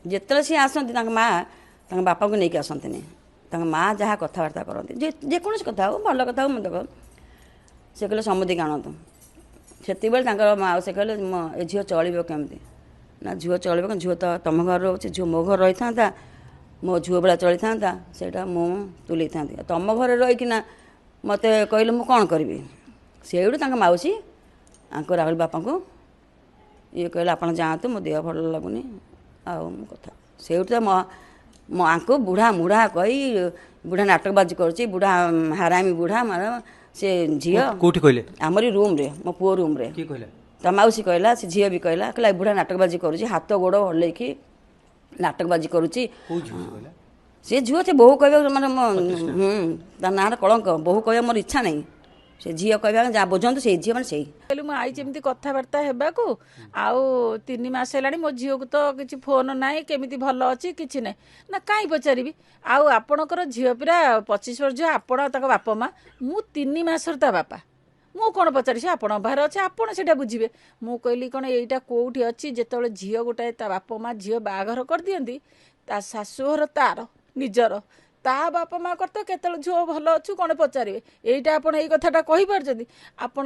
ଯେତେବେଳେ ସିଏ ଆସନ୍ତି ତାଙ୍କ ମାଆ ତାଙ୍କ ବାପାଙ୍କୁ ନେଇକି ଆସନ୍ତିନି। ତାଙ୍କ ମାଆ ଯାହା କଥାବାର୍ତ୍ତା କରନ୍ତି ଯେକୌଣସି କଥା ହଉ ଭଲ କଥା ହଉ ମନ୍ଦ କଥା ସେ କହିଲେ ସମୁଦିକି ଆଣନ୍ତୁ। ସେତିକିବେଳେ ତାଙ୍କର ମାଉସୀ କହିଲେ ଏ ଝିଅ ଚଳିବ କେମିତି? ନା ଝିଅ ଚଳିବ କ'ଣ, ଝିଅ ତ ତମ ଘରେ ରହୁଛି, ଝିଅ ମୋ ଘରେ ରହିଥାନ୍ତା, ମୋ ଝିଅ ଭଳିଆ ଚଳିଥାନ୍ତା, ସେଇଟା ମୁଁ ତୁଲେଇଥାନ୍ତି। ତମ ଘରେ ରହିକିନା ମୋତେ କହିଲେ ମୁଁ କ'ଣ କରିବି? ସେଇଠୁ ତାଙ୍କ ମାଉସୀ ଆଙ୍କ ରାହୁଲ ବାପାଙ୍କୁ ଇଏ କହିଲେ ଆପଣ ଯାଆନ୍ତୁ, ମୋ ଦେହ ଭଲ ଲାଗୁନି ଆଉ ମୁଁ କଥା। ସେଇଠୁ ତ ଆଙ୍କୁ ବୁଢ଼ା ମୁଢ଼ା କହି ବୁଢ଼ା ନାଟକବାଜି କରୁଛି, ବୁଢ଼ା ହାରାମି ବୁଢ଼ା ସେ ଝିଅ କୋଉଠି କହିଲେ? ଆମରି ରୁମ୍ରେ, ମୋ ପୁଅ ରୁମ୍ରେ। କିଏ କହିଲା? ତା ମାଉସୀ କହିଲା, ସେ ଝିଅ ବି କହିଲା ଏ ବୁଢ଼ା ନାଟକବାଜି କରୁଛି, ହାତ ଗୋଡ଼ ହଲେଇକି ନାଟକବାଜି କରୁଛି। ସେ ଝିଅ ସେ ବୋହୂ କହିବା ମାନେ ତା ନାଁରେ କଳଙ୍କ। ବୋହୂ କହିବା ମୋର ଇଚ୍ଛା ନାହିଁ, ସେ ଝିଅ କହିବା ଯାହା ବୁଝନ୍ତୁ ସେଇ ଝିଅ ମାନେ ସେଇ। କହିଲି ମୁଁ ଆଇଛି ଏମିତି କଥାବାର୍ତ୍ତା ହେବାକୁ, ଆଉ 3 ମାସ ହେଲାଣି ମୋ ଝିଅକୁ ତ କିଛି ଫୋନ ନାହିଁ, କେମିତି ଭଲ ଅଛି କିଛି ନାହିଁ। ନା କାହିଁ ପଚାରିବି, ଆଉ ଆପଣଙ୍କର ଝିଅ ପିଲା 25 ବର୍ଷ ଝିଅ, ଆପଣ ତାଙ୍କ ବାପା ମା, ମୁଁ 3 ମାସର ତା ବାପା, ମୁଁ କ'ଣ ପଚାରି? ସେ ଆପଣଙ୍କ ବାହାରେ ଅଛି, ଆପଣ ସେଇଟା ବୁଝିବେ। ମୁଁ କହିଲି କ'ଣ ଏଇଟା କେଉଁଠି ଅଛି? ଯେତେବେଳେ ଝିଅ ଗୋଟାଏ ତା ବାପା ମା ଝିଅ ବାହାଘର କରିଦିଅନ୍ତି, ତା ଶାଶୁଘର ତାର ନିଜର, ତା ବାପା ମା' କଥା କେତେବେଳେ ଝିଅ ଭଲ ଅଛୁ କ'ଣ ପଚାରିବେ? ଏଇଟା ଆପଣ ଏଇ କଥାଟା କହିପାରୁଛନ୍ତି? ଆପଣ